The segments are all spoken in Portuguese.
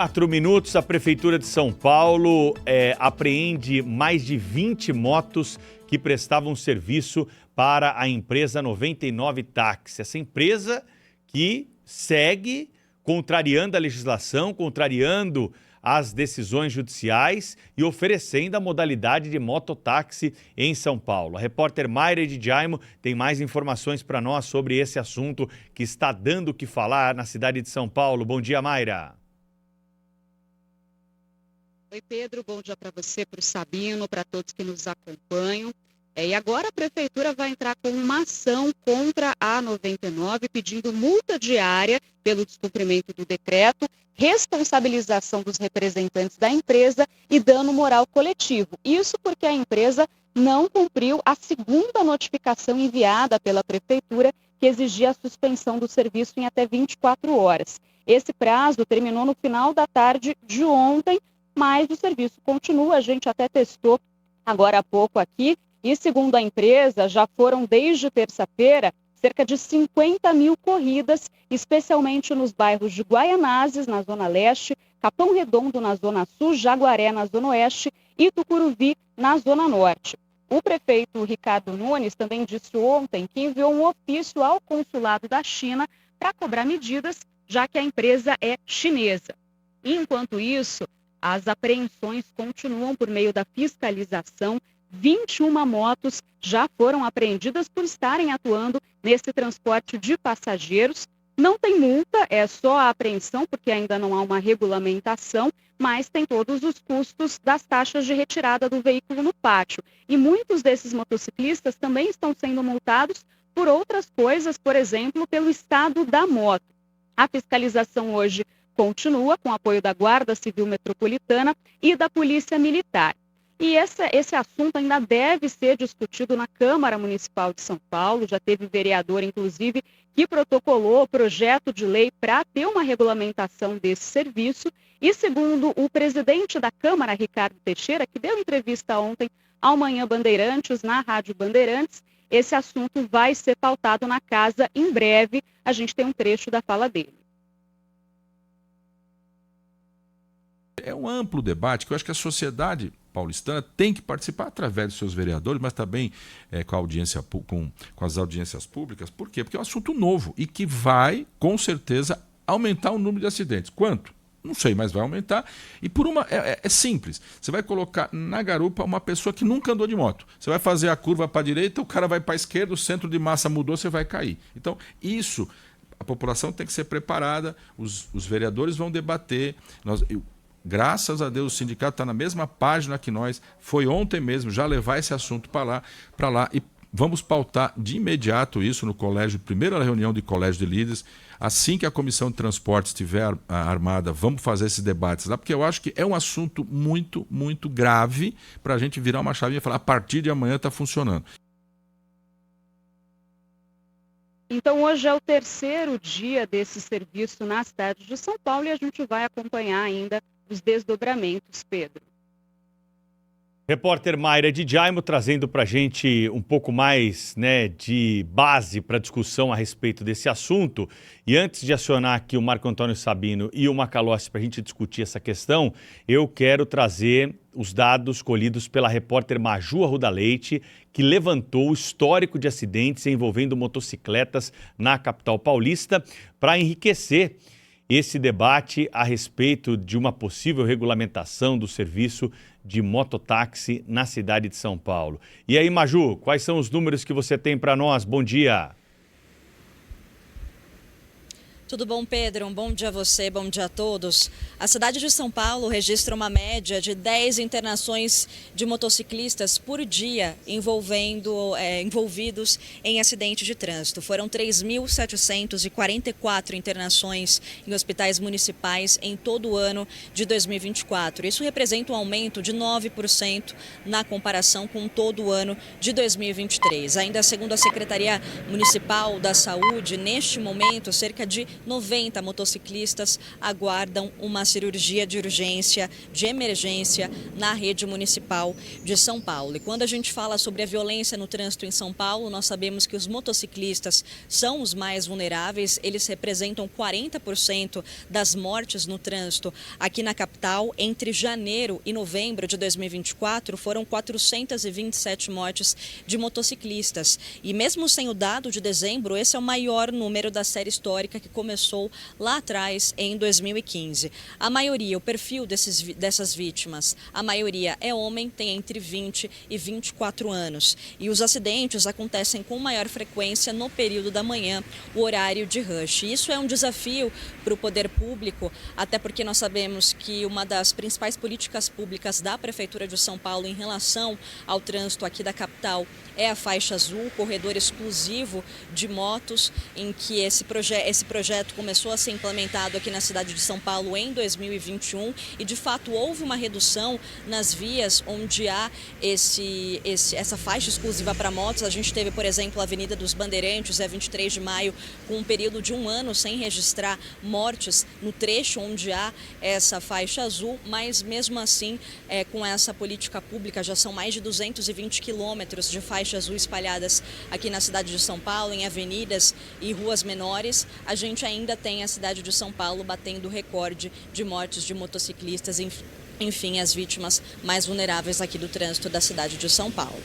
4 minutos, a Prefeitura de São Paulo apreende mais de 20 motos que prestavam serviço para a empresa 99 Táxi. Essa empresa que segue contrariando a legislação, contrariando as decisões judiciais e oferecendo a modalidade de mototáxi em São Paulo. A repórter Mayra de Jaimo tem mais informações para nós sobre esse assunto que está dando o que falar na cidade de São Paulo. Bom dia, Mayra. Oi, Pedro, bom dia para você, para o Sabino, para todos que nos acompanham. E agora a Prefeitura vai entrar com uma ação contra a 99, pedindo multa diária pelo descumprimento do decreto, responsabilização dos representantes da empresa e dano moral coletivo. Isso porque a empresa não cumpriu a segunda notificação enviada pela Prefeitura, que exigia a suspensão do serviço em até 24 horas. Esse prazo terminou no final da tarde de ontem, mas o serviço continua. A gente até testou agora há pouco aqui e, segundo a empresa, já foram desde terça-feira cerca de 50 mil corridas, especialmente nos bairros de Guaianazes, na Zona Leste, Capão Redondo, na Zona Sul, Jaguaré, na Zona Oeste e Tucuruvi, na Zona Norte. O prefeito Ricardo Nunes também disse ontem que enviou um ofício ao consulado da China para cobrar medidas, já que a empresa é chinesa. Enquanto isso, as apreensões continuam por meio da fiscalização. 21 motos já foram apreendidas por estarem atuando nesse transporte de passageiros. Não tem multa, é só a apreensão, porque ainda não há uma regulamentação, mas tem todos os custos das taxas de retirada do veículo no pátio. E muitos desses motociclistas também estão sendo multados por outras coisas, por exemplo, pelo estado da moto. A fiscalização hoje continua com apoio da Guarda Civil Metropolitana e da Polícia Militar. E esse assunto ainda deve ser discutido na Câmara Municipal de São Paulo. Já teve vereador, inclusive, que protocolou o projeto de lei para ter uma regulamentação desse serviço. E segundo o presidente da Câmara, Ricardo Teixeira, que deu entrevista ontem ao Manhã Bandeirantes, na Rádio Bandeirantes, esse assunto vai ser pautado na casa em breve. A gente tem um trecho da fala dele. É um amplo debate que eu acho que a sociedade paulistana tem que participar através dos seus vereadores, mas também com as audiências públicas. Por quê? Porque é um assunto novo e que vai, com certeza, aumentar o número de acidentes. Quanto? Não sei, mas vai aumentar. E é simples. Você vai colocar na garupa uma pessoa que nunca andou de moto. Você vai fazer a curva para a direita, o cara vai para a esquerda, o centro de massa mudou, você vai cair. Então, a população tem que ser preparada, os vereadores vão debater. Graças a Deus, o sindicato está na mesma página que nós. Foi ontem mesmo já levar esse assunto para lá e vamos pautar de imediato isso no colégio, primeira reunião de colégio de líderes. Assim que a comissão de transporte estiver armada, vamos fazer esses debates lá, porque eu acho que é um assunto muito, muito grave para a gente virar uma chavinha e falar: a partir de amanhã está funcionando. Então, hoje é o terceiro dia desse serviço na cidade de São Paulo e a gente vai acompanhar ainda os desdobramentos, Pedro. Repórter Mayra de Jaimo trazendo para a gente um pouco mais de base para discussão a respeito desse assunto. E antes de acionar aqui o Marco Antônio Sabino e o Macalossi para a gente discutir essa questão, eu quero trazer os dados colhidos pela repórter Maju Arruda Leite, que levantou o histórico de acidentes envolvendo motocicletas na capital paulista para enriquecer esse debate a respeito de uma possível regulamentação do serviço de mototáxi na cidade de São Paulo. E aí, Maju, quais são os números que você tem para nós? Bom dia. Tudo bom, Pedro? Um bom dia a você, bom dia a todos. A cidade de São Paulo registra uma média de 10 internações de motociclistas por dia envolvidos em acidentes de trânsito. Foram 3.744 internações em hospitais municipais em todo o ano de 2024. Isso representa um aumento de 9% na comparação com todo o ano de 2023. Ainda segundo a Secretaria Municipal da Saúde, neste momento, cerca de 90 motociclistas aguardam uma cirurgia de urgência, de emergência na rede municipal de São Paulo. E quando a gente fala sobre a violência no trânsito em São Paulo, nós sabemos que os motociclistas são os mais vulneráveis, eles representam 40% das mortes no trânsito aqui na capital. Entre janeiro e novembro de 2024, foram 427 mortes de motociclistas. E mesmo sem o dado de dezembro, esse é o maior número da série histórica que começou lá atrás, em 2015. A maioria, o perfil dessas vítimas, a maioria é homem, tem entre 20 e 24 anos. E os acidentes acontecem com maior frequência no período da manhã, o horário de rush. Isso é um desafio para o poder público, até porque nós sabemos que uma das principais políticas públicas da Prefeitura de São Paulo em relação ao trânsito aqui da capital é a faixa azul, corredor exclusivo de motos, em que esse projeto começou a ser implementado aqui na cidade de São Paulo em 2021 e, de fato, houve uma redução nas vias onde há essa faixa exclusiva para motos. A gente teve, por exemplo, a Avenida dos Bandeirantes, 23 de maio, com um período de 1 ano sem registrar mortes no trecho onde há essa faixa azul, mas mesmo assim, com essa política pública, já são mais de 220 quilômetros de faixa azul espalhadas aqui na cidade de São Paulo, em avenidas e ruas menores. A gente ainda tem a cidade de São Paulo batendo o recorde de mortes de motociclistas, enfim, as vítimas mais vulneráveis aqui do trânsito da cidade de São Paulo.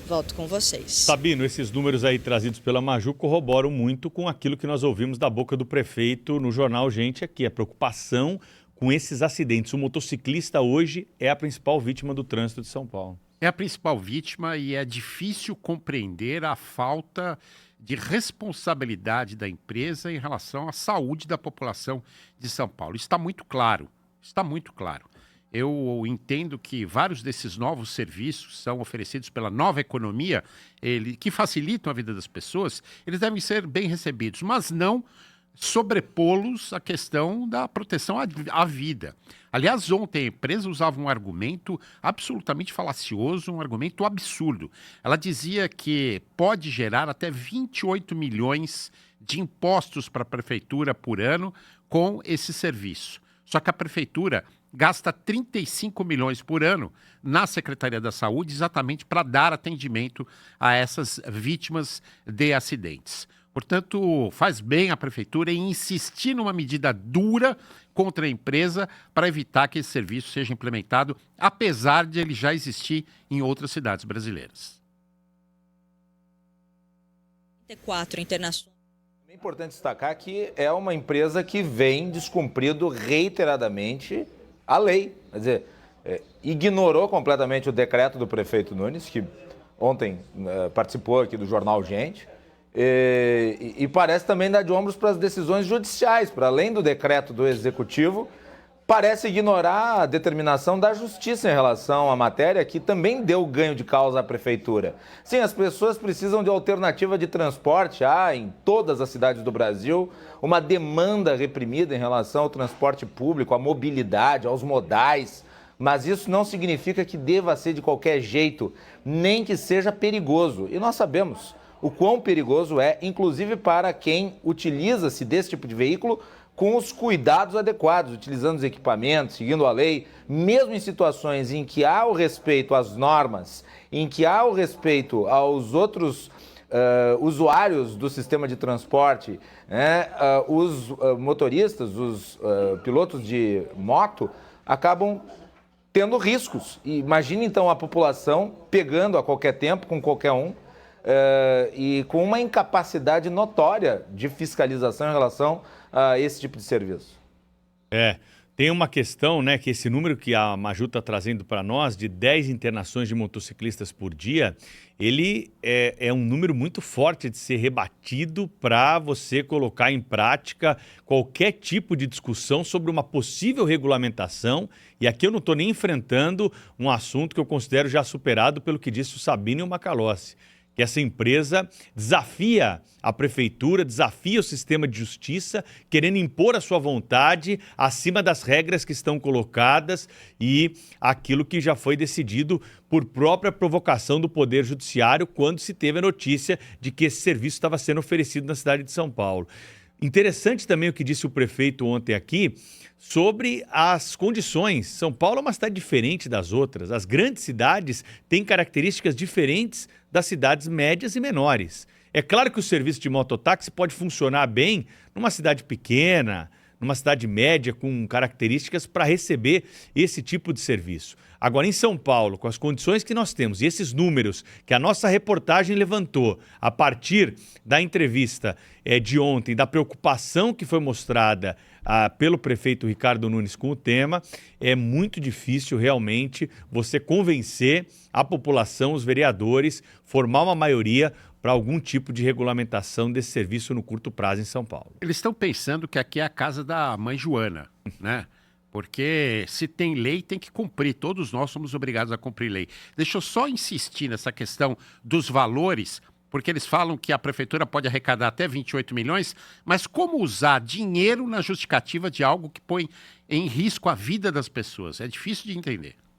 Volto com vocês. Sabino, esses números aí trazidos pela Maju corroboram muito com aquilo que nós ouvimos da boca do prefeito no jornal Gente aqui, a preocupação com esses acidentes. O motociclista hoje é a principal vítima do trânsito de São Paulo. É a principal vítima e é difícil compreender a falta de responsabilidade da empresa em relação à saúde da população de São Paulo. Está muito claro, está muito claro. Eu entendo que vários desses novos serviços são oferecidos pela nova economia, que facilitam a vida das pessoas, eles devem ser bem recebidos, mas não sobrepô-los à questão da proteção à vida. Aliás, ontem a empresa usava um argumento absolutamente falacioso, um argumento absurdo. Ela dizia que pode gerar até 28 milhões de impostos para a prefeitura por ano com esse serviço. Só que a prefeitura gasta 35 milhões por ano na Secretaria da Saúde exatamente para dar atendimento a essas vítimas de acidentes. Portanto, faz bem a prefeitura em insistir numa medida dura contra a empresa para evitar que esse serviço seja implementado, apesar de ele já existir em outras cidades brasileiras. 4 internações. É importante destacar que é uma empresa que vem descumprindo reiteradamente a lei. Quer dizer, ignorou completamente o decreto do prefeito Nunes, que ontem participou aqui do jornal Gente, e parece também dar de ombros para as decisões judiciais, para além do decreto do executivo, parece ignorar a determinação da justiça em relação à matéria, que também deu ganho de causa à prefeitura. Sim, as pessoas precisam de alternativa de transporte. Há em todas as cidades do Brasil uma demanda reprimida em relação ao transporte público, à mobilidade, aos modais, mas isso não significa que deva ser de qualquer jeito, nem que seja perigoso. E nós sabemos o quão perigoso é, inclusive para quem utiliza-se desse tipo de veículo com os cuidados adequados, utilizando os equipamentos, seguindo a lei, mesmo em situações em que há o respeito às normas, em que há o respeito aos outros usuários do sistema de transporte, os motoristas, os pilotos de moto, acabam tendo riscos. E imagine então a população pegando a qualquer tempo, com qualquer um, e com uma incapacidade notória de fiscalização em relação a esse tipo de serviço. Tem uma questão, né, que esse número que a Maju está trazendo para nós, de 10 internações de motociclistas por dia, ele é um número muito forte de ser rebatido para você colocar em prática qualquer tipo de discussão sobre uma possível regulamentação. E aqui eu não estou nem enfrentando um assunto que eu considero já superado pelo que disse o Sabino e o Macalossi, que essa empresa desafia a prefeitura, desafia o sistema de justiça, querendo impor a sua vontade acima das regras que estão colocadas e aquilo que já foi decidido por própria provocação do Poder Judiciário quando se teve a notícia de que esse serviço estava sendo oferecido na cidade de São Paulo. Interessante também o que disse o prefeito ontem aqui sobre as condições. São Paulo é uma cidade diferente das outras. As grandes cidades têm características diferentes das cidades médias e menores. É claro que o serviço de mototáxi pode funcionar bem numa cidade pequena, numa cidade média, com características para receber esse tipo de serviço. Agora, em São Paulo, com as condições que nós temos e esses números que a nossa reportagem levantou a partir da entrevista de ontem, da preocupação que foi mostrada pelo prefeito Ricardo Nunes com o tema, é muito difícil realmente você convencer a população, os vereadores, formar uma maioria para algum tipo de regulamentação desse serviço no curto prazo em São Paulo. Eles estão pensando que aqui é a casa da mãe Joana, né? Porque se tem lei, tem que cumprir. Todos nós somos obrigados a cumprir lei. Deixa eu só insistir nessa questão dos valores, porque eles falam que a prefeitura pode arrecadar até 28 milhões, mas como usar dinheiro na justificativa de algo que põe em risco a vida das pessoas? É difícil de entender.